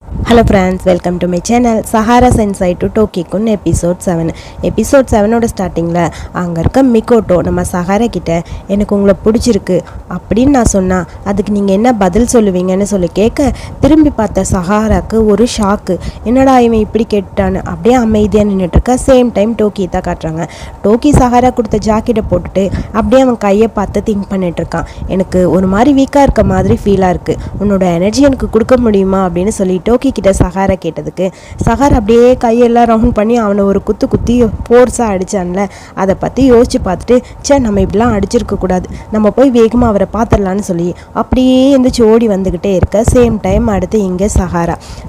Hello friends, welcome to my channel Sahara Sensei to Tokikun episode 7. Episode 7 ஓட ஸ்டார்டிங்கில் அங்கே இருக்க மிக்கோட்டோ நம்ம சஹாரா கிட்ட எனக்கு உங்களை பிடிச்சிருக்கு அப்படின்னு நான் சொன்னால் அதுக்கு நீங்கள் என்ன பதில் சொல்லுவீங்கன்னு சொல்லி கேட்க திரும்பி பார்த்த சஹாராக்கு ஒரு ஷாக்கு. என்னடா இவன் இப்படி கேட்டான்னு அப்படியே அமைதியாக நின்றுட்டுருக்க. சேம் டைம் டோக்கி தான் காட்டுறாங்க. டோக்கி சஹாரா கொடுத்த ஜாக்கெட்டை போட்டுட்டு அப்படியே அவன் கையை பார்த்து திங்க் பண்ணிட்டுருக்கான். எனக்கு ஒரு மாதிரி வீக்காக இருக்க மாதிரி ஃபீலாக இருக்குது, உன்னோட எனர்ஜி எனக்கு கொடுக்க முடியுமா அப்படின்னு சொல்லி டோக்கி கிட்ட சஹாரா கேட்டதுக்கு சஹாரா அப்படியே கையெல்லாம் ரவுண்ட் பண்ணி அவனை ஒரு குத்தி ஃபோர்ஸாக அடித்தான்ல, அதை பற்றி யோசிச்சு பார்த்துட்டு நம்ம இப்படிலாம் அடிச்சிருக்க கூடாது, நம்ம போய் வேகமாக அவரை பார்த்துடலான்னு சொல்லி அப்படியே எந்திரிச்சு ஓடி வந்துக்கிட்டே இருக்க. சேம் டைம் அடுத்து இங்கே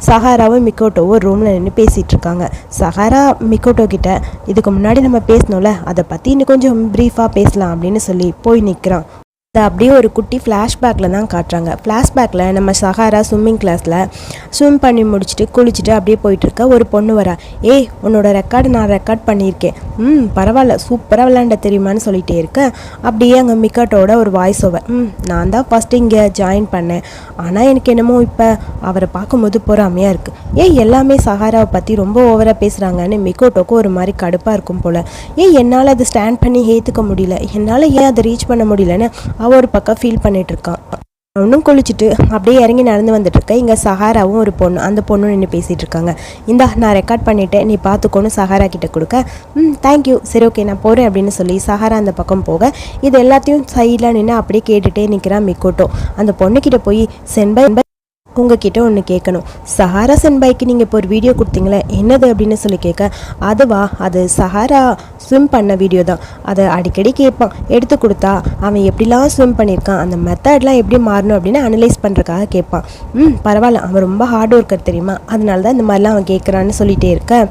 சஹாராவும் மிக்கோட்டோவும் ரூமில் நின்று பேசிகிட்டு இருக்காங்க. சஹாரா மிக்கோட்டோ கிட்ட இதுக்கு முன்னாடி நம்ம பேசணும்ல, அதை பற்றி இன்னும் கொஞ்சம் ப்ரீஃபாக பேசலாம் அப்படின்னு சொல்லி போய் நிற்கிறான். அதை அப்படியே ஒரு குட்டி ஃப்ளாஷ்பேக்கில் தான் காட்டுறாங்க. ஃப்ளாஷ்பேக்கில் நம்ம சஹாரா ஸ்விம்மிங் கிளாஸில் ஸ்விம் பண்ணி முடிச்சுட்டு குளிச்சுட்டு அப்படியே போயிட்டுருக்க. ஒரு பொண்ணு வரா. ஏய், உன்னோட ரெக்கார்டு நான் ரெக்கார்ட் பண்ணியிருக்கேன், பரவாயில்ல சூப்பராக விளாண்ட தெரியுமான்னு சொல்லிகிட்டே இருக்கேன். அப்படியே அங்கே மிக்கோட்டோட ஒரு வாய்ஸ் ஓவர். நான் தான் ஃபஸ்ட்டு இங்கே ஜாயின் பண்ணேன், ஆனால் எனக்கு என்னமோ இப்போ அவரை பார்க்கும்போது பொறாமையாக இருக்குது. எல்லாமே சஹாராவை பற்றி ரொம்ப ஓவராக பேசுகிறாங்கன்னு மிக்கோட்டோக்கு ஒரு மாதிரி கடுப்பாக இருக்கும் போல். என்னால் அதை ஸ்டாண்ட் பண்ணி ஏற்றுக்க முடியல, என்னால் ஏன் அதை ரீச் பண்ண முடியலன்னு அவன் ஒரு பக்கம் ஃபீல் பண்ணிட்டு இருக்கான். ஒன்றும் குளிச்சுட்டு அப்படியே இறங்கி நடந்து வந்துட்டு இருக்க. இங்கே சஹாராவும் ஒரு பொண்ணு, அந்த பொண்ணு நின்று பேசிகிட்டு இருக்காங்க. இந்தா நான் ரெக்கார்ட் பண்ணிவிட்டேன், நீ பார்த்துக்கோன்னு சஹாரா கிட்ட கொடுக்க. தேங்க்யூ, சரி ஓகே நான் போகிறேன் அப்படின்னு சொல்லி சஹாரா அந்த பக்கம் போக இது எல்லாத்தையும் சைடில் நின்று அப்படியே கேட்டுகிட்டே நிற்கிறான் மிக்கோட்டோ. அந்த பொண்ணுக்கிட்ட போய் சென்பை உங்ககிட்ட ஒன்று கேட்கணும், சஹாரா சென்பாய்க்கு நீங்கள் இப்போ ஒரு வீடியோ கொடுத்தீங்களே என்னது அப்படின்னு சொல்லி கேட்க, அதுவா, அது சஹாரா ஸ்விம் பண்ண வீடியோ தான், அதை அடிக்கடி கேட்பான், எடுத்து கொடுத்தா அவன் எப்படிலாம் ஸ்விம் பண்ணியிருக்கான், அந்த மெத்தட்லாம் எப்படி மாறணும் அப்படின்னு அனலைஸ் பண்ணுறதுக்காக கேட்பான். பரவாயில்ல, அவன் ரொம்ப ஹார்ட் ஒர்க்கர் தெரியுமா, அதனால தான் இந்த மாதிரிலாம் அவன் கேட்குறான்னு சொல்லிகிட்டே இருக்க.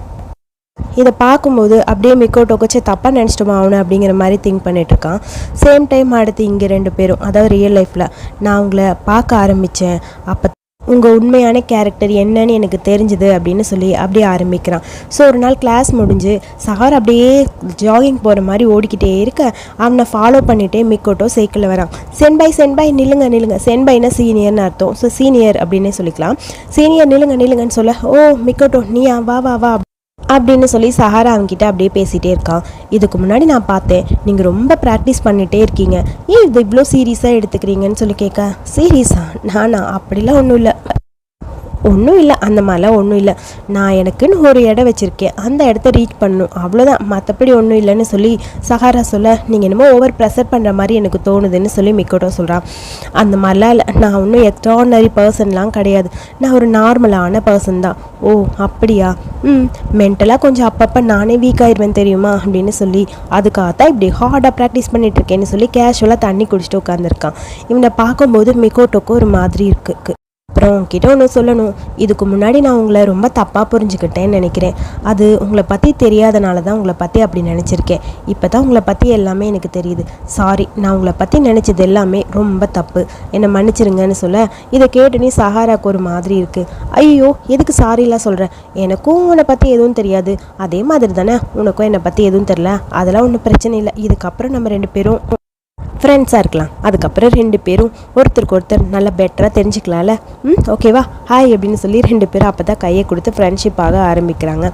இதை பார்க்கும்போது அப்படியே மிக்கோட்டோக்கு தப்பாக நினச்சிட்டோமா அவனு அப்படிங்கிற மாதிரி திங்க் பண்ணிகிட்ருக்கான். சேம் டைம் அடுத்து இங்கே ரெண்டு பேரும், அதாவது ரியல் லைஃப்பில் நான் உங்களை பார்க்க ஆரம்பித்தேன், அப்போ உங்கள் உண்மையான கேரக்டர் என்னன்னு எனக்கு தெரிஞ்சுது அப்படின்னு சொல்லி அப்படியே ஆரம்பிக்கிறான். ஸோ ஒரு நாள் கிளாஸ் முடிஞ்சு சஹாரா அப்படியே ஜாகிங் போகிற மாதிரி ஓடிக்கிட்டே இருக்க அவனை ஃபாலோ பண்ணிகிட்டே மிக்கோட்டோ சைக்கிளில் வரான். சென்பாய் நில்லுங்க, சென்பாய்னா சீனியர்னு அர்த்தம், ஸோ சீனியர் அப்படின்னே சொல்லிக்கலாம். சீனியர் நில்லுங்கன்னு சொல்ல, ஓ மிக்கோட்டோ நீயா, வா அப்படின்னு சொல்லி சஹாரா அவன்கிட்ட அப்படியே பேசிகிட்டே இருக்கான். இதுக்கு முன்னாடி நான் பார்த்தேன், நீங்கள் ரொம்ப ப்ராக்டிஸ் பண்ணிகிட்டே இருக்கீங்க, இது இவ்வளோ சீரியஸாக எடுத்துக்கிறீங்கன்னு சொல்லி கேட்க, சீரியஸா நானா, அப்படிலாம் ஒன்றும் இல்லை, அந்த மாதிரிலாம் ஒன்றும் இல்லை, நான் எனக்குன்னு ஒரு இடம் வச்சுருக்கேன், அந்த இடத்த ரீச் பண்ணணும், அவ்வளோதான், மற்றபடி ஒன்றும் இல்லைன்னு சொல்லி சஹாரா சொல்ல, நீங்கள் என்னமோ ஓவர் ப்ரெஷர் பண்ணுற மாதிரி எனக்கு தோணுதுன்னு சொல்லி மிக்கோட்டோ சொல்கிறான். அந்த மாதிரிலாம் இல்லை, நான் ஒன்றும் எக்ஸ்ட்ரானரி பர்சன்லாம் கிடையாது, நான் ஒரு நார்மலான பர்சன் தான். ஓ அப்படியா, மென்டலாக கொஞ்சம் அப்பப்போ நானே வீக் ஆயிடுவேன் தெரியுமா அப்படின்னு சொல்லி அதுக்காகத்தான் இப்படி ஹார்டாக ப்ராக்டிஸ் பண்ணிகிட்ருக்கேன்னு சொல்லி கேஷுவலாக தண்ணி குடிச்சிட்டு உட்காந்துருக்கான். இவனை பார்க்கும்போது மிக்கோட்டோக்கு ஒரு மாதிரி இருக்குது. அப்புறம் கிட்ட ஒன்று சொல்லணும், இதுக்கு முன்னாடி நான் உங்களை ரொம்ப தப்பாக புரிஞ்சுக்கிட்டேன்னு நினைக்கிறேன், அது உங்களை பற்றி தெரியாதனால தான் உங்களை பற்றி அப்படி நினச்சிருக்கேன், இப்போ தான் உங்களை பற்றி எல்லாமே எனக்கு தெரியுது, சாரி, நான் உங்களை பற்றி நினச்சது எல்லாமே ரொம்ப தப்பு, என்னை மன்னிச்சிருங்கன்னு சொல்ல இதை கேட்டுனே சஹாராக்கு ஒரு மாதிரி இருக்குது. ஐயோ எதுக்கு சாரிலாம் சொல்கிறேன், எனக்கும் உன்னை பற்றி எதுவும் தெரியாது, அதே மாதிரி தானே உனக்கும் என்னை பற்றி எதுவும் தெரில, அதெல்லாம் ஒன்றும் பிரச்சனை இல்லை, இதுக்கப்புறம் நம்ம ரெண்டு பேரும் ஃப்ரெண்ட்ஸாக இருக்கலாம், அதுக்கப்புறம் ரெண்டு பேரும் ஒருத்தருக்கு ஒருத்தர் நல்லா பெட்டராக தெரிஞ்சுக்கலாம்ல, ஓகேவா, ஹாய் அப்படின்னு சொல்லி ரெண்டு பேரும் அப்போ தான் கையை கொடுத்து ஃப்ரெண்ட்ஷிப்பாக ஆரம்பிக்கிறாங்க.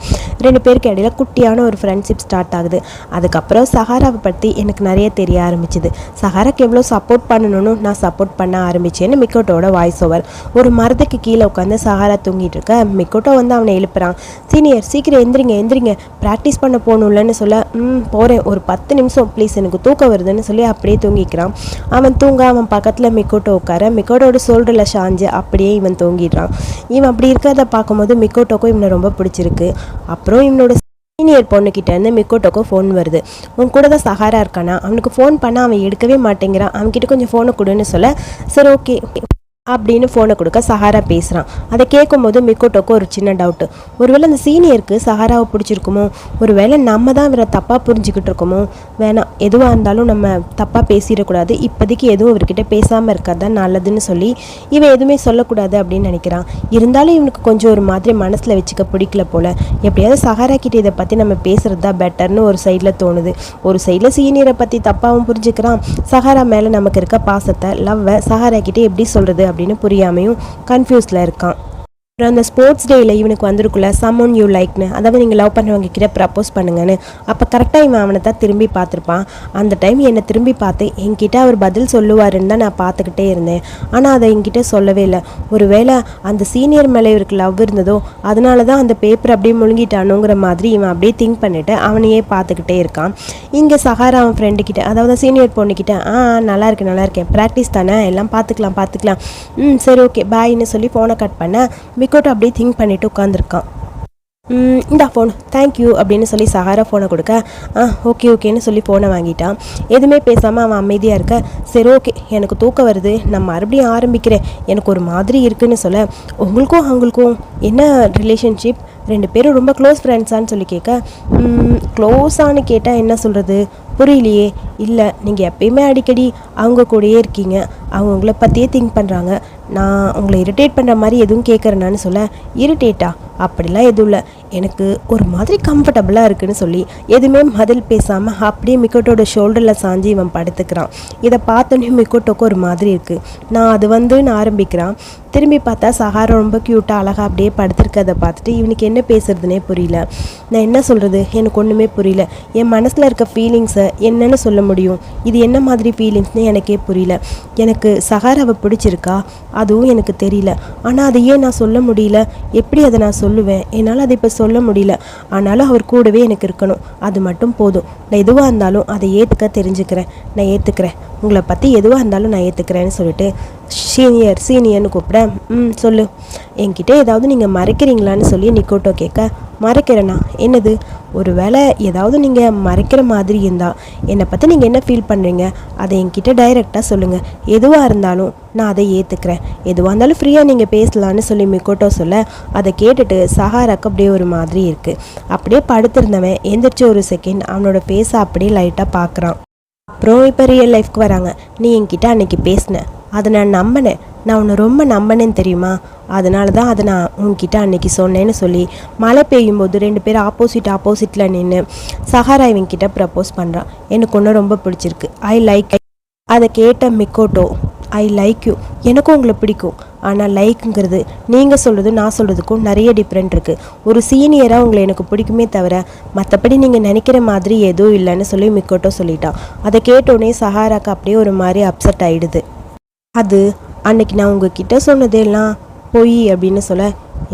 ரெண்டு பேருக்கு இடையில குட்டியான ஒரு ஃப்ரெண்ட்ஷிப் ஸ்டார்ட் ஆகுது. அதுக்கப்புறம் சஹாராவை பற்றி எனக்கு நிறைய தெரிய ஆரம்பிச்சுது, சஹாராக்கு எவ்வளோ சப்போர்ட் பண்ணணும்னு நான் சப்போர்ட் பண்ண ஆரம்பிச்சேன்னு மிக்கோட்டோட வாய்ஸ் ஓவர். ஒரு மரத்துக்கு கீழே உட்காந்து சஹாரா தூங்கிட்டு இருக்க. மிக்கோட்டோ வந்து அவனை எழுப்புறான். சீனியர் சீக்கிரம் எந்திரிங்க, ப்ராக்டிஸ் பண்ண போகணும்லன்னு சொல்ல, போகிறேன், ஒரு 10 நிமிஷம் ப்ளீஸ், எனக்கு தூக்கம் வருதுன்னு சொல்லி அப்படியே தூங்கிக்கிறான். அவன் தூங்க அவன் பக்கத்தில் மிக்கோட்டோ உட்கார மிக்கோட்டோட சோல்டரில் சாஞ்சு அப்படியே இவன் தூங்கிடுறான். இவன் அப்படி இருக்கிறத பார்க்கும்போது மிக்கோட்டோக்கும் இவனை ரொம்ப பிடிச்சிருக்கு. அப்புறம் இவனோட சீனியர் பொண்ணுக்கிட்ட இருந்து மிக்கோட்டோக்கும் ஃபோன் வருது. உன் கூட தான் சஹாரா இருக்கானா, அவனுக்கு ஃபோன் பண்ணால் அவன் எடுக்கவே மாட்டேங்கிறான், அவன்கிட்ட கொஞ்சம் ஃபோனை கொடுன்னு சொல்ல, சரி ஓகே அப்படின்னு ஃபோனை கொடுக்க சஹாரா பேசுகிறான். அதை கேட்கும்போது மிக்கோட்டோக்கு ஒரு சின்ன டவுட்டு, ஒருவேளை அந்த சீனியருக்கு சஹாராவை பிடிச்சிருக்குமோ, ஒருவேளை நம்ம தான் இவரை தப்பாக புரிஞ்சுக்கிட்டு இருக்கோமோ, வேணாம் எதுவாக இருந்தாலும் நம்ம தப்பாக பேசிடக்கூடாது, இப்போதைக்கு எதுவும் இவர்கிட்ட பேசாமல் இருக்கிறது தான் நல்லதுன்னு சொல்லி இவன் எதுவுமே சொல்லக்கூடாது அப்படின்னு நினைக்கிறான். இருந்தாலும் இவனுக்கு கொஞ்சம் ஒரு மாதிரி மனசில் வச்சுக்க பிடிக்கல போல், எப்படியாவது சஹாரா கிட்ட இதை பற்றி நம்ம பேசுகிறது தான் பெட்டர்னு ஒரு சைடில் தோணுது. ஒரு சைடில் சீனியரை பற்றி தப்பாகவும் புரிஞ்சுக்கிறான், சஹாரா மேலே நமக்கு இருக்க பாசத்தை லவ்வை சஹாரா கிட்டே எப்படி சொல்கிறது அப்படின்னு புரியாமையும் கன்ஃபியூஸில் இருக்கான். அப்புறம் அந்த ஸ்போர்ட்ஸ் டேயில் இவனுக்கு வந்திருக்குல்ல சம்மன் யூ லைக்னு, அதாவது நீங்கள் லவ் பண்ணுறவங்க கிட்ட ப்ரப்போஸ் பண்ணுங்கன்னு. அப்போ கரெக்டாக இவன் அவனை தான் திரும்பி பார்த்துருப்பான். அந்த டைம் என்னை திரும்பி பார்த்து என்கிட்ட அவர் பதில் சொல்லுவாருன்னு தான் நான் பார்த்துக்கிட்டே இருந்தேன். ஆனால் அதை என்கிட்ட சொல்லவே இல்லை. ஒருவேளை அந்த சீனியர் மேலே இவருக்கு லவ் இருந்ததோ அதனால தான் அந்த பேப்பர் அப்படியே முழுங்கிட்டானுங்கிற மாதிரி இவன் அப்படியே திங்க் பண்ணிவிட்டு அவனையே பார்த்துக்கிட்டே இருக்கான். இங்கே சஹாரா அவன் ஃப்ரெண்டுக்கிட்ட, அதாவது சீனியர் பொண்ணுக்கிட்ட, நல்லா இருக்கேன், ப்ராக்டிஸ் தானே, எல்லாம் பார்த்துக்கலாம், சரி ஓகே பாய்ன்னு சொல்லி ஃபோனை கட் பண்ண மிக்கோட்டோ அப்படியே திங்க் பண்ணிட்டு உட்காந்துருக்கான். இந்தா ஃபோன், தேங்க்யூ அப்படின்னு சொல்லி சஹாரா ஃபோனை கொடுக்க ஓகேன்னு சொல்லி ஃபோனை வாங்கிட்டான். எதுவுமே பேசாமல் அவன் அமைதியாக இருக்க. சரி ஓகே, எனக்கு தூக்கம் வருது, நான் மறுபடியும் ஆரம்பிக்கிறேன், எனக்கு ஒரு மாதிரி இருக்குன்னு சொல்ல, உங்களுக்கும் அவங்களுக்கும் என்ன ரிலேஷன்ஷிப், 2 பேரும் ரொம்ப க்ளோஸ் ஃப்ரெண்ட்ஸான்னு சொல்லி கேட்க, க்ளோஸான்னு கேட்டால் என்ன சொல்கிறது புரியலையே. இல்லை, நீங்கள் எப்பயுமே அடிக்கடி அவங்க கூடயே இருக்கீங்க, அவங்க உங்களை பற்றியே திங்க் பண்ணுறாங்க, நான் உங்களை இரிட்டேட் பண்ணுற மாதிரி எதுவும் கேட்குறேனான்னு சொல்ல, இரிட்டேட்டா அப்படிலாம் எதுவும் இல்லை, எனக்கு ஒரு மாதிரி கம்ஃபர்டபுளாக இருக்குன்னு சொல்லி எதுவுமே பதில் பேசாமல் அப்படியே மிக்கோட்டோட ஷோல்டரில் சாஞ்சி இவன் படுத்துக்கிறான். இதை பார்த்தோன்னே மிக்கோட்டோக்கு ஒரு மாதிரி இருக்குது. நான் ஆரம்பிக்கிறான். திரும்பி பார்த்தா சஹாரா ரொம்ப க்யூட்டாக அழகாக அப்படியே படுத்துருக்கதை பார்த்துட்டு இவனுக்கு என்ன பேசுறதுனே புரியல. நான் என்ன சொல்கிறது, எனக்கு ஒன்றுமே புரியல. என் மனசில் இருக்க ஃபீலிங்ஸை என்னென்னு சொல்ல முடியும், இது என்ன மாதிரி ஃபீலிங்ஸ்னு எனக்கே புரியல. எனக்கு சஹாராவை பிடிச்சிருக்கா அதுவும் எனக்கு தெரியல. ஆனால் அதை ஏன் நான் சொல்ல முடியல, எப்படி அதை நான் சொல்லுவேன், என்னால் அதை இப்போ சொல்ல முடியல. ஆனாலும் அவர் கூடவே எனக்கு இருக்கணும், அது மட்டும் போதும். நான் எதுவாக இருந்தாலும் அதை தெரிஞ்சுக்கிறேன், நான் ஏற்றுக்கிறேன், உங்களை பற்றி எதுவாக இருந்தாலும் நான் ஏற்றுக்கிறேன்னு சொல்லிட்டு சீனியர்னு கூப்பிட, சொல்லு, என்கிட்ட ஏதாவது நீங்கள் மறைக்கிறீங்களான்னு சொல்லி நிக்கோட்டோ கேட்க, மறைக்கிறேண்ணா என்னது, ஒரு வேளை ஏதாவது நீங்கள் மறைக்கிற மாதிரி இருந்தால் என்னை பற்றி நீங்கள் என்ன ஃபீல் பண்ணுறீங்க அதை என்கிட்ட டைரெக்டாக சொல்லுங்கள், எதுவாக இருந்தாலும் நான் அதை ஏற்றுக்கிறேன், எதுவாக இருந்தாலும் ஃப்ரீயாக நீங்கள் பேசலான்னு சொல்லி மிக்கோட்டோ சொல்ல, அதை கேட்டுட்டு சஹாராக்கு அப்படியே ஒரு மாதிரி இருக்குது. அப்படியே படுத்திருந்தவன் எந்திரிச்சு ஒரு செகண்ட் அவனோட ஃபேஸை அப்படியே லைட்டாக பார்க்குறான். அப்புறம் இப்போ ரியல் லைஃப்க்கு வராங்க. நீ என்கிட்ட அன்றைக்கி பேசினேன், அதை நான் நம்பினேன், நான் உன்னை ரொம்ப நம்பினேன்னு தெரியுமா, அதனால தான் அதை நான் உன்கிட்ட அன்றைக்கி சொன்னேன்னு சொல்லி மழை பெய்யும் போது 2 பேர் ஆப்போசிட்டில் நின்று சஹாரா இவங்கிட்ட ப்ரப்போஸ் பண்ணுறான். எனக்கு ஒன்று ரொம்ப பிடிச்சிருக்கு, ஐ லைக். அதை கேட்ட மிக்கோட்டோ, ஐ லைக் யூ, எனக்கும் உங்களை பிடிக்கும், ஆனால் லைக்குங்கிறது நீங்கள் சொல்கிறது நான் சொல்கிறதுக்கும் நிறைய டிஃப்ரெண்ட் இருக்குது. ஒரு சீனியராக உங்களை எனக்கு பிடிக்குமே தவிர மற்றபடி நீங்கள் நினைக்கிற மாதிரி எதுவும் இல்லைன்னு சொல்லி மிக்கோட்டோ சொல்லிட்டான். அதை கேட்டோடனே சஹாராக்கு அப்படியே ஒரு மாதிரி அப்செட் ஆகிடுது. அது அன்னைக்கு நான் உங்ககிட்ட சொன்னதெல்லாம் பொய் அப்படின்னு சொல்ல,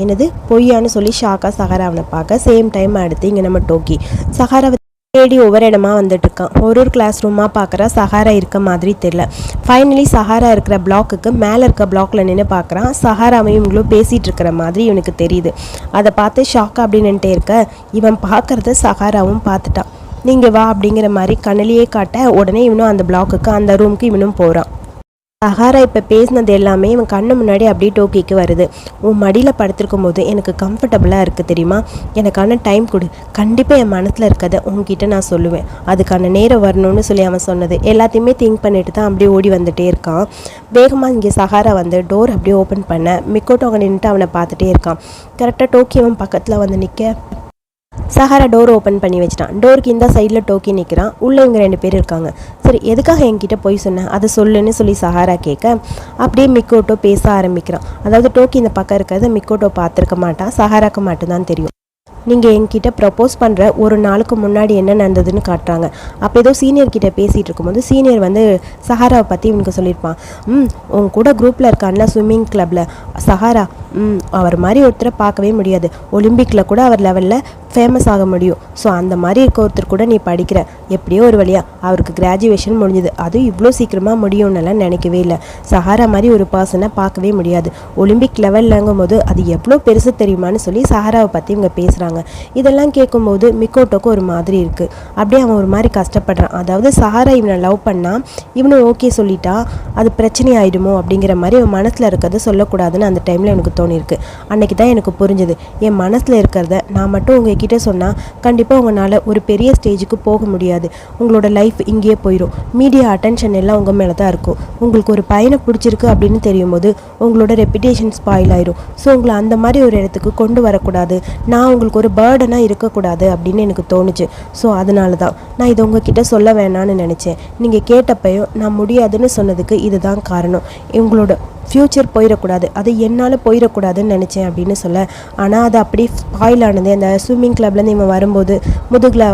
என்னது பொய்யான்னு சொல்லி ஷாக்காக சஹாரா அவனை பார்க்க, சேம் டைம் அடுத்து இங்கே நம்ம டோக்கி சஹாராவை தேடி ஒவ்வொரு இடமா வந்துட்டுருக்கான். ஒரு கிளாஸ் ரூமாக பார்க்குறா, சஹாரா இருக்க மாதிரி தெரியல. ஃபைனலி சஹாரா இருக்கிற பிளாக்குக்கு மேலே இருக்க பிளாக்ல நின்று பார்க்குறான். சஹாராவையும் இவங்களும் பேசிகிட்டு இருக்கிற மாதிரி இவனுக்கு தெரியுது. அதை பார்த்து ஷாக்காக அப்படி நின்றுட்டே இருக்க, இவன் பார்க்குறத சஹாராவும் பார்த்துட்டான். நீங்கள் வா அப்படிங்கிற மாதிரி கண்ணிலேயே காட்ட, உடனே இவனும் அந்த பிளாக்குக்கு அந்த ரூமுக்கு இவனும் போகிறான். சஹாரா இப்போ பேசினது எல்லாமே இவன் கண்ணு முன்னாடி அப்படியே டோக்கிக்கு வருது. உன் மடியில் படுத்திருக்கும் போது எனக்கு கம்ஃபர்டபுளாக இருக்குது தெரியுமா, எனக்கான டைம் கொடு, கண்டிப்பாக என் மனசில் இருக்கதை உங்ககிட்ட நான் சொல்லுவேன், அதுக்கான நேரம் வரணும்னு சொல்லி அவன் சொன்னது எல்லாத்தையுமே திங்க் பண்ணிட்டு தான் அப்படியே ஓடி வந்துட்டே இருக்கான். வேகமாக இங்கே சஹாரா வந்து டோர் அப்படியே ஓப்பன் பண்ண மிக்கோட்டோ அங்கே நின்றுட்டு அவனை பார்த்துட்டே இருக்கான். கரெக்டாக டோக்கி அவன் பக்கத்தில் வந்து நிற்க சஹாரா டோர் ஓப்பன் பண்ணி வச்சிட்டான். டோருக்கு இந்த சைடில் டோக்கி நிற்கிறான். உள்ளே இங்கே 2 பேர் இருக்காங்க. சரி, எதுக்காக என்கிட்ட போய் சொன்னேன் அதை சொல்லுன்னு சொல்லி சஹாரா கேட்க, அப்படியே மிக்கோட்டோ பேச ஆரம்பிக்கிறான். அதாவது டோக்கி இந்த பக்கம் இருக்கிறத மிக்கோட்டோ பார்த்துருக்க மாட்டான், சஹாராக்கு மட்டும்தான் தெரியும். நீங்கள் என்கிட்ட ப்ரப்போஸ் பண்ணுற ஒரு நாளுக்கு முன்னாடி என்ன நடந்ததுன்னு காட்டுறாங்க. அப்போ ஏதோ சீனியர்கிட்ட பேசிகிட்டு இருக்கும்போது சீனியர் வந்து சஹாராவை பற்றி இவனுக்கு சொல்லியிருப்பான். உங்க கூட குரூப்பில் இருக்க அண்ணா ஸ்விம்மிங் கிளப்பில் சஹாரா, அவர் மாதிரி ஒருத்தரை பார்க்கவே முடியாது, ஒலிம்பிக்கில் கூட அவர் லெவலில் ஃபேமஸ் ஆக முடியும். ஸோ அந்த மாதிரி இருக்க ஒருத்தர் கூட நீ படிக்கிற, எப்படியோ ஒரு வழியாக அவருக்கு கிராஜுவேஷன் முடிஞ்சுது, அதுவும் இவ்வளோ சீக்கிரமாக முடியும்னுலாம் நினைக்கவே இல்லை. சஹாரா மாதிரி ஒரு பர்சனை பார்க்கவே முடியாது, ஒலிம்பிக் லெவல்லங்கும் போது அது எவ்வளோ பெருசு தெரியுமான்னு சொல்லி சஹாராவை பற்றி இவங்க பேசுகிறாங்க. இதெல்லாம் கேட்கும்போது மிக்கோட்டோக்கு ஒரு மாதிரி இருக்குது. அப்படியே அவன் ஒரு மாதிரி கஷ்டப்படுறான். அதாவது சஹாரா இவனை லவ் பண்ணால் இவனும் ஓகே சொல்லிட்டா அது பிரச்சனை ஆகிடுமோ அப்படிங்கிற மாதிரி அவன் மனசில் இருக்கிறத சொல்லக்கூடாதுன்னு அந்த டைமில் எனக்கு தோணியிருக்கு. அன்றைக்கி தான் எனக்கு புரிஞ்சுது, என் மனசில் இருக்கிறத நான் மட்டும் உங்ககிட்ட சொன்னால் கண்டிப்பாக உங்களால் ஒரு பெரிய ஸ்டேஜுக்கு போக முடியாது, உங்களோட லைஃப் இங்கேயே போயிடும், மீடியா அட்டென்ஷன் எல்லாம் உங்கள் மேலே தான் இருக்கும், உங்களுக்கு ஒரு பையனை பிடிச்சிருக்கு அப்படின்னு தெரியும் போது உங்களோட ரெப்புடேஷன் ஸ்பாயில் ஆயிடும். ஸோ உங்களை அந்த மாதிரி ஒரு இடத்துக்கு கொண்டு வரக்கூடாது, நான் உங்களுக்கு ஒரு பேர்டனாக இருக்கக்கூடாது அப்படின்னு எனக்கு தோணுச்சு. ஸோ அதனால தான் நான் இதை உங்ககிட்ட சொல்ல வேணான்னு நினச்சேன். நீங்கள் கேட்டப்பையும் நான் முடியாதுன்னு சொன்னதுக்கு இதுதான் காரணம். உங்களோட ஃப்யூச்சர் போயிடக்கூடாது, அது என்னால் போயிடக்கூடாதுன்னு நினச்சேன் அப்படின்னு சொல்ல. ஆனால் அது அப்படியே ஸ்பாயில் ஆனது. அந்த ஸ்விம்மிங் கிளப்லேருந்து இவன் வரும்போது முதுகில்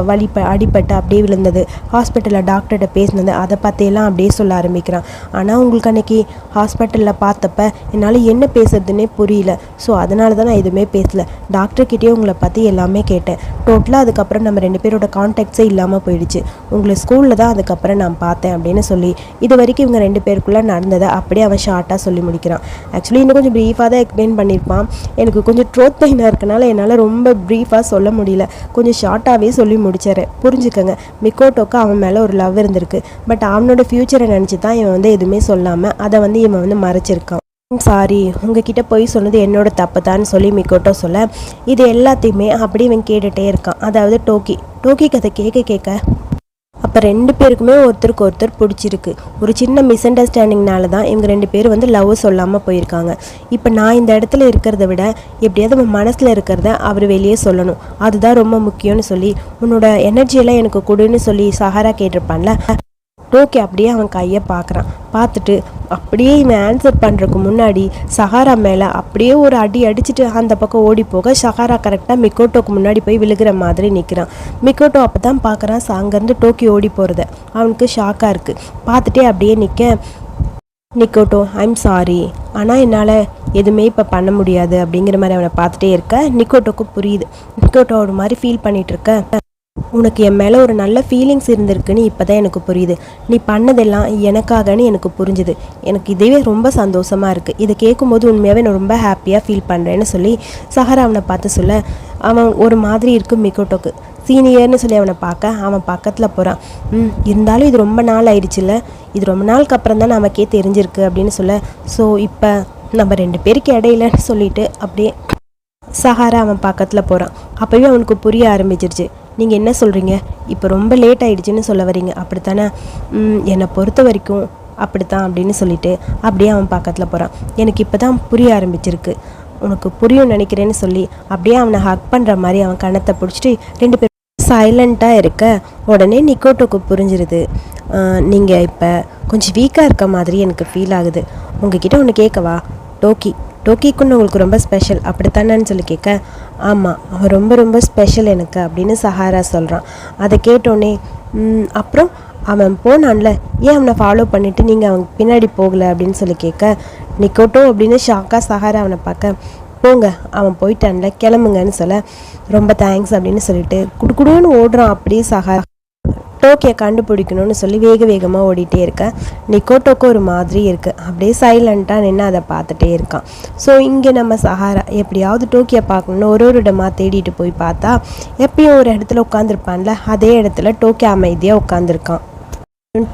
அடிபட்டு அப்படியே விழுந்தது, ஹாஸ்பிட்டலில் டாக்டர்கிட்ட பேசினது, அதை பற்றியெல்லாம் அப்படியே சொல்ல ஆரம்பிக்கிறான். ஆனால் உங்களுக்கு அன்றைக்கி ஹாஸ்பிட்டலில் பார்த்தப்ப என்னால் என்ன பேசுறதுன்னே புரியல. ஸோ அதனால தான் நான் எதுவுமே பேசலை. டாக்டர்கிட்டயே உங்களை பற்றி எல்லாமே கேட்டேன். டோட்டலாக அதுக்கப்புறம் நம்ம 2 பேரோட கான்டாக்ட்ஸே இல்லாமல் போயிடுச்சு. உங்களை ஸ்கூலில் தான் அதுக்கப்புறம் நான் பார்த்தேன் அப்படின்னு சொல்லி இது வரைக்கும் இவங்க 2 பேருக்குள்ளே நடந்ததை அப்படியே அவன் ஷார்ட்டாக சொல்லி முடிக்கிறான். ஆக்சுவலி இன்னும் கொஞ்சம் ப்ரீஃபாக தான் எக்ஸ்பிளைன் பண்ணியிருப்பான். எனக்கு கொஞ்சம் த்ரோட் பெயினாக இருக்கனால என்னால் ரொம்ப ப்ரீஃபாக சொல்ல முடியல. கொஞ்சம் ஷார்ட்டாகவே சொல்லி முடிச்சிடறேன். புரிஞ்சுக்கங்க, மிக்கோட்டோக்கு அவன் மேலே ஒரு லவ் இருந்திருக்கு. பட் அவனோட ஃப்யூச்சரை நினச்சி தான் இவன் இதுவுமே சொல்லாமல் அதை இவன் மறைச்சிருக்கான். சாரி, உங்ககிட்ட போய் சொன்னது என்னோட தப்பு தான் சொல்லி மிக்கோட்டோ சொல்ல, இது எல்லாத்தையுமே அப்படி இவன் கேட்டுகிட்டே இருக்கான். அதாவது டோக்கிக்கு அதை கேட்க அப்போ 2 பேருக்குமே ஒருத்தருக்கு ஒருத்தர் பிடிச்சிருக்கு. ஒரு சின்ன மிஸ் அண்டர்ஸ்டாண்டிங்னால தான் இவங்க 2 பேரும் லவ் சொல்லாமல் போயிருக்காங்க. இப்போ நான் இந்த இடத்துல இருக்கிறத விட எப்படியாவது நம்ம மனசில் இருக்கிறத அவர் வெளியே சொல்லணும், அதுதான் ரொம்ப முக்கியம்னு சொல்லி உன்னோட எனர்ஜியெல்லாம் எனக்கு கொடுன்னு சொல்லி சஹாரா கேட்டிருப்பான்ல. டோக்கி அப்படியே அவன் கையை பார்க்குறான். பார்த்துட்டு அப்படியே இவன் ஆன்சர் பண்ணுறதுக்கு முன்னாடி சஹாரா மேலே அப்படியே ஒரு அடி அடிச்சுட்டு அந்த பக்கம் ஓடி போக சஹாரா கரெக்டாக மிக்கோட்டோக்கு முன்னாடி போய் விழுகிற மாதிரி நிற்கிறான். மிக்கோட்டோ அப்போ தான் பார்க்குறான் அங்கேருந்து டோக்கி ஓடி போகிறத. அவனுக்கு ஷாக்காக இருக்குது. பார்த்துட்டே அப்படியே நிக்கோட்டோ ஐம் சாரி, ஆனால் என்னால் எதுவுமே இப்போ பண்ண முடியாது அப்படிங்கிற மாதிரி அவனை பார்த்துட்டே இருக்க. நிக்கோட்டோக்கு புரியுது. நிக்கோட்டோ ஒரு மாதிரி ஃபீல் பண்ணிகிட்ருக்க. உனக்கு என் மேலே ஒரு நல்ல ஃபீலிங்ஸ் இருந்திருக்குன்னு இப்போ தான் எனக்கு புரியுது. நீ பண்ணதெல்லாம் எனக்காகன்னு எனக்கு புரிஞ்சுது. எனக்கு இதுவே ரொம்ப சந்தோஷமாக இருக்குது. இதை கேட்கும்போது உண்மையாகவே நான் ரொம்ப ஹாப்பியாக ஃபீல் பண்ணுறேன்னு சொல்லி சஹாரா அவனை பார்த்து சொல்ல, அவன் ஒரு மாதிரி இருக்குது மிக்கோட்டோக்கு. சீனியர்னு சொல்லி அவனை பார்க்க அவன் பக்கத்தில் போகிறான். இருந்தாலும் இது ரொம்ப நாள் ஆயிடுச்சுல்ல, இது ரொம்ப நாளுக்கு அப்புறம் தான் நமக்கே தெரிஞ்சிருக்கு அப்படின்னு சொல்ல. ஸோ இப்போ நம்ம 2 பேருக்கு இடையிலன்னு சொல்லிட்டு அப்படியே சஹாரா அவன் பக்கத்தில் போகிறான். அப்போவே அவனுக்கு புரிய ஆரம்பிச்சிருச்சு. நீங்கள் என்ன சொல்கிறீங்க, இப்போ ரொம்ப லேட் ஆகிடுச்சின்னு சொல்ல வரீங்க அப்படித்தானே? என்னை பொறுத்த வரைக்கும் அப்படித்தான் அப்படின்னு சொல்லிட்டு அப்படியே அவன் பக்கத்தில் போகிறான். எனக்கு இப்போ தான் புரிய ஆரம்பிச்சிருக்கு, உனக்கு புரியும் நினைக்கிறேன்னு சொல்லி அப்படியே அவனை ஹக் பண்ணுற மாதிரி அவன் கணத்தை பிடிச்சிட்டு 2 பேரும் சைலண்ட்டாக இருக்க. உடனே நிக்கோட்டோக்கு புரிஞ்சிருது, நீங்கள் இப்போ கொஞ்சம் வீக்காக இருக்க மாதிரி எனக்கு ஃபீல் ஆகுது. உங்ககிட்ட ஒன்று கேட்கவா? டோக்கிக்குன்னு உங்களுக்கு ரொம்ப ஸ்பெஷல் அப்படித்தானேன்னு சொல்லி கேட்க, ஆமாம் அவன் ரொம்ப ரொம்ப ஸ்பெஷல் எனக்கு அப்படின்னு சஹாரா சொல்கிறான். அதை கேட்டோன்னே அப்புறம் அவன் போனான்ல, ஏன் அவனை ஃபாலோ பண்ணிவிட்டு நீங்கள் அவன் பின்னாடி போகலை அப்படின்னு சொல்லி கேட்க, நிக்கோட்டோ அப்படின்னு ஷாக்காக சஹாரா அவனை பார்க்க, போங்க அவன் போயிட்டான்ல கிளம்புங்கன்னு சொல்ல, ரொம்ப தேங்க்ஸ் அப்படின்னு சொல்லிட்டு குடுக்குடுன்னு ஓடுறான். அப்படியே சஹாரா டோக்கியை கண்டுபிடிக்கணும்னு சொல்லி வேகமாக ஓடிட்டே இருக்க. நிக்கோட்டோக்கு ஒரு மாதிரி இருக்குது. அப்படியே சைலண்ட்டாக நின்று அதை பார்த்துட்டே இருக்கான். ஸோ இங்கே நம்ம சஹாரா எப்படியாவது டோக்கியை பார்க்கணுன்னு ஒரு இடமா தேடிட்டு போய் பார்த்தா எப்பயும் ஒரு இடத்துல உட்காந்துருப்பான்ல, அதே இடத்துல டோக்கி அமைதியாக உட்காந்துருக்கான்.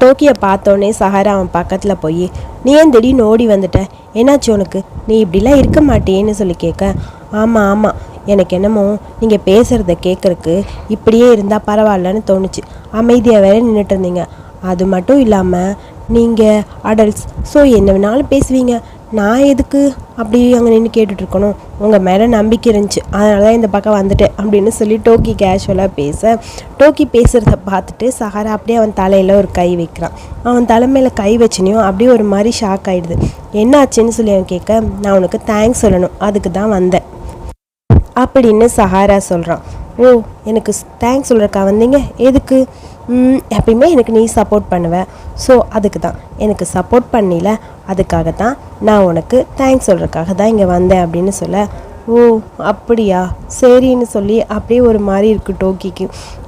டோக்கியை பார்த்தோன்னே சஹாரா அவன் பக்கத்தில் போய், நீ ஏன் திடீர்னு ஓடி வந்துட்ட, என்னாச்சு உனக்கு, நீ இப்படிலாம் இருக்க மாட்டேன்னு சொல்லி கேட்க, ஆமாம் எனக்கு என்னமோ நீங்கள் பேசுகிறத கேட்குறக்கு இப்படியே இருந்தால் பரவாயில்லன்னு தோணுச்சு. அமைதியாக வேற நின்றுட்டு இருந்தீங்க. அது மட்டும் இல்லாமல் நீங்கள் அடல்ட்ஸ், ஸோ என்ன வேணாலும் பேசுவீங்க. நான் எதுக்கு அப்படி அங்கே நின்று கேட்டுட்ருக்கணும், உங்கள் மேலே நம்பிக்கை இருந்துச்சு, அதனால தான் இந்த பக்கம் வந்துட்டேன் அப்படின்னு சொல்லி டோக்கி கேஷுவலாக பேச. டோக்கி பேசுகிறத பார்த்துட்டு சஹாரா அப்படியே அவன் தலையில் ஒரு கை வைக்கிறான். அவன் தலைமையில் கை வச்சுனையும் அப்படியே ஒரு மாதிரி ஷாக் ஆகிடுது. என்ன ஆச்சுன்னு சொல்லி அவன் கேட்க, நான் உனக்கு தேங்க்ஸ் சொல்லணும், அதுக்கு தான் வந்தேன் அப்படின்னு சஹாரா சொல்கிறான். ஓ, எனக்கு தேங்க்ஸ் சொல்கிறக்கா வந்தீங்க, எதுக்கு? எப்பயுமே எனக்கு நீ சப்போர்ட் பண்ணுவேன், ஸோ அதுக்கு தான். எனக்கு சப்போர்ட் பண்ணல, அதுக்காக தான் நான் உனக்கு தேங்க்ஸ் சொல்கிறதுக்காக தான் இங்கே வந்தேன் அப்படின்னு சொல்ல, ஓ அப்படியா சரின்னு சொல்லி அப்படியே ஒரு மாதிரி இருக்குது டோக்கிக்கு.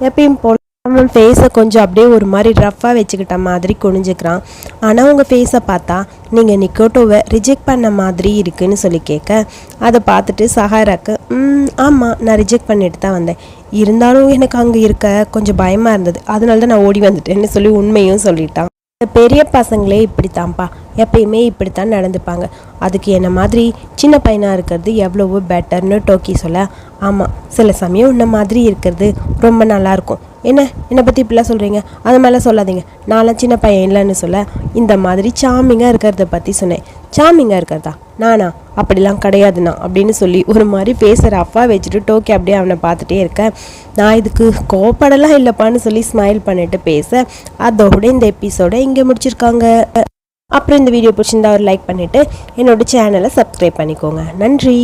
எப்பயும் போல் அவன் ஃபேஸை கொஞ்சம் அப்படியே ஒரு மாதிரி ரஃப்பாக வச்சுக்கிட்ட மாதிரி குனிஞ்சுக்கிறான். ஆனால் உங்கள் ஃபேஸை பார்த்தா நீங்கள் நிக்கோட்டோவை ரிஜெக்ட் பண்ண மாதிரி இருக்குன்னு சொல்லி கேட்க, அதை பார்த்துட்டு சஹாராக்கு ஆமாம் நான் ரிஜெக்ட் பண்ணிட்டு தான் வந்தேன், இருந்தாலும் எனக்கு அங்கே இருக்க கொஞ்சம் பயமாக இருந்தது, அதனால தான் நான் ஓடி வந்துட்டேன்னு சொல்லி உண்மையும் சொல்லிட்டான். பெரிய பசங்களே இப்படித்தான்ப்பா, எப்பயுமே இப்படித்தான் நடந்துப்பாங்க, அதுக்கு என்ன மாதிரி சின்ன பையனாக இருக்கிறது எவ்வளவோ பெட்டர்னு டோக்கி சொல்ல, ஆமாம் சில சமயம் உன்ன மாதிரி இருக்கிறது ரொம்ப நல்லாயிருக்கும். என்னை பற்றி இப்படிலாம் சொல்கிறீங்க, அது மேலே சொல்லாதீங்க, நான்லாம் சின்ன பையன் இல்லைன்னு சொல்ல, இந்த மாதிரி சாமிங்காக இருக்கிறத பற்றி சொன்னேன். சாமிங்காக இருக்கிறதா? நானா? அப்படிலாம் கிடையாதுண்ணா அப்படின்னு சொல்லி ஒரு மாதிரி பேசுகிற அப்பா வச்சுட்டு டோக்கி அப்படியே அவனை பார்த்துட்டே இருக்க, நான் இதுக்கு கோப்படலாம் இல்லைப்பான்னு சொல்லி ஸ்மைல் பண்ணிட்டு பேச, அதோட இந்த எபிசோட இங்கே முடிச்சிருக்காங்க. அப்புறம் இந்த வீடியோ பிடிச்சிருந்தா ஒரு லைக் பண்ணிவிட்டு என்னோட சேனலை சப்ஸ்கிரைப் பண்ணிக்கோங்க. நன்றி.